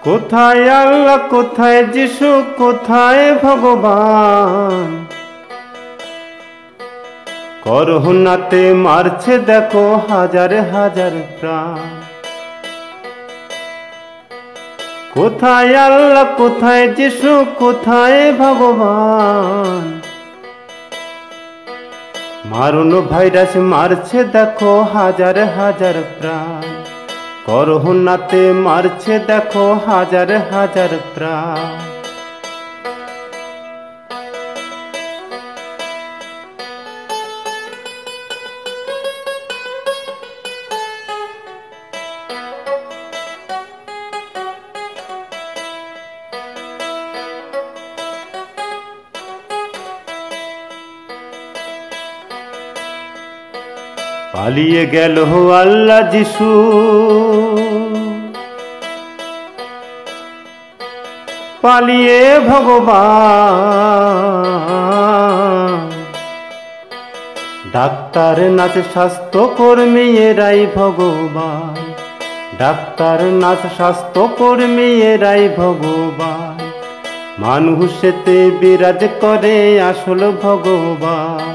কোথায় আল্লাহ, কোথায় যিশু, কোথায় ভগবান? করোনাতে মারছে দেখো হাজার হাজার প্রাণ। কোথায় আল্লাহ, কোথায় যিশু, কোথায় ভগবান? মারণ ভাইরাস মারছে দেখো হাজার হাজার প্রাণ। করোনাতে মারছে দেখো হাজার হাজার প্রাণ। পালিয়ে গেল আল্লাহ যিশু, পালিয়ে ভগবান। ডাক্তার নাচ স্বাস্থ্য কর্মী এরাই ভগবান। ডাক্তার নাচ স্বাস্থ্য কর্মী এরাই ভগবান। মানুষেতে বিরাজ করে আসল ভগবান।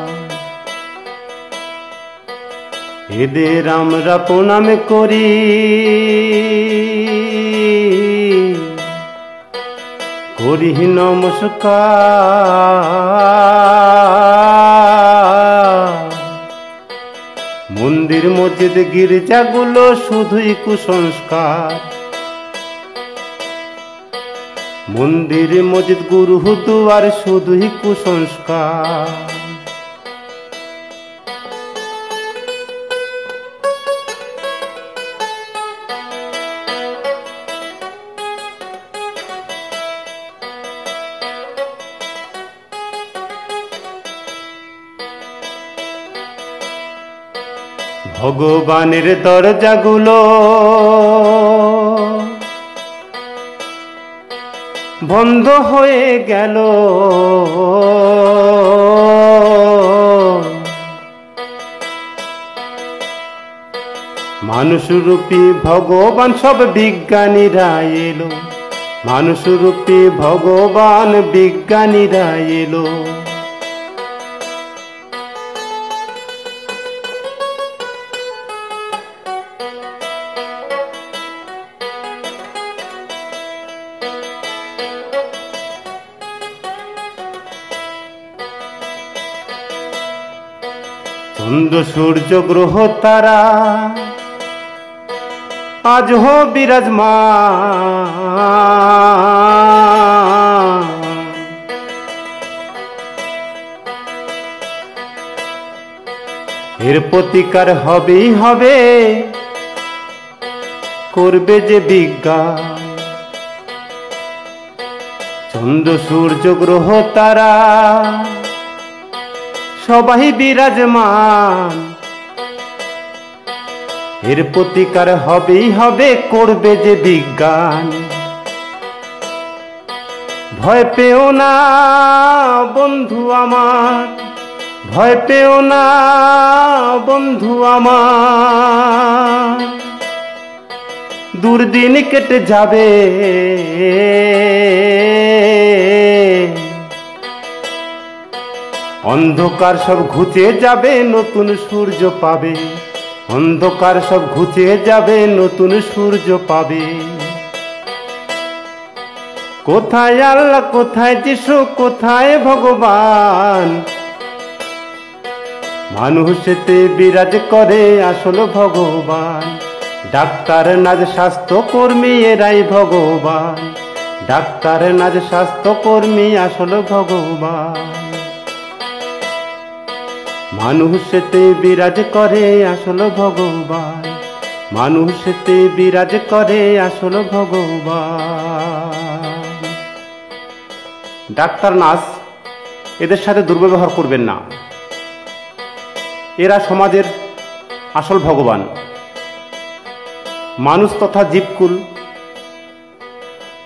এদের আমরা প্রণাম করি, করি নমস্কার। মন্দির মসজিদ গির্জাগুলো শুধুই কুসংস্কার। মন্দির মসজিদ গুরুদুয়ার শুধুই কুসংস্কার। ভগবানের দরজাগুলো বন্ধ হয়ে গেল। মানুষরূপী ভগবান সব বিজ্ঞানীরা এলো। মানুষরূপী ভগবান বিজ্ঞানীরা এলো। চন্দ্র সূর্য গ্রহ তারা আজ হো বিরাজমান। এর প্রতিকার হবেই হবে, করবে যে বিজ্ঞান। চন্দ্র সূর্য গ্রহ তারা সবাই বিরাজমান। এর প্রতিকার হবেই হবে, করবে যে বিজ্ঞান। ভয় পেও না বন্ধু আমার, ভয় পেও না বন্ধু আমার। দুর্দিন কেটে যাবে, অন্ধকার সব ঘুচে যাবে, নতুন সূর্য পাবে। অন্ধকার সব ঘুচে যাবে, নতুন সূর্য পাবে। কোথায় আল্লাহ, কোথায় যিশু, কোথায় ভগবান? মানুষেতে বিরাজ করে আসল ভগবান। ডাক্তার নাচ স্বাস্থ্য কর্মী এরাই ভগবান। ডাক্তার নাচ স্বাস্থ্য কর্মী আসল ভগবান। মানুষেতে বিরাজ করে আসল ভগবান। মানুষেতে বিরাজ করে আসল ভগবান। ডাক্তার নার্স এদের সাথে দুর্ব্যবহার করবেন না। এরা সমাজের আসল ভগবান। মানুষ তথা জীবকুল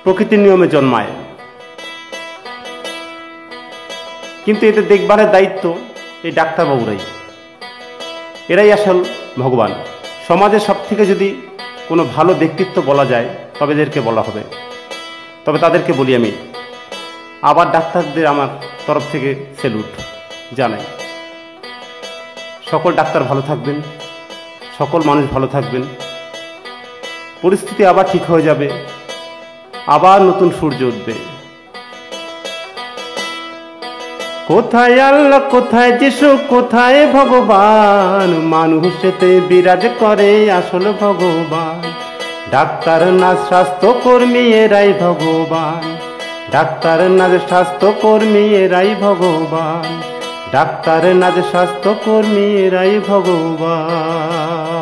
প্রকৃতির নিয়মে জন্মায়, কিন্তু এদের দেখভালের দায়িত্ব এই ডাক্তারবাবুরাই। এরাই আসল ভগবান। সমাজের সব থেকে যদি কোনো ভালো ব্যক্তিত্ব বলা যায় তবে এদেরকে বলা হবে। তবে তাদেরকে বলি আমি, আবার ডাক্তারদের আমার তরফ থেকে স্যালুট জানাই। সকল ডাক্তার ভালো থাকবেন, সকল মানুষ ভালো থাকবেন, পরিস্থিতি আবার ঠিক হয়ে যাবে, আবার নতুন সূর্য উঠবে। কোথায় আল্লাহ, কোথায় যিশু, কোথায় ভগবান, মানুষেতে বিরাজ করে আসল ভগবান। ডাক্তার নার্স স্বাস্থ্যকর্মী এরাই ভগবান, ডাক্তার নার্স স্বাস্থ্যকর্মী এরাই ভগবান, ডাক্তার নার্স স্বাস্থ্যকর্মী এরাই ভগবান।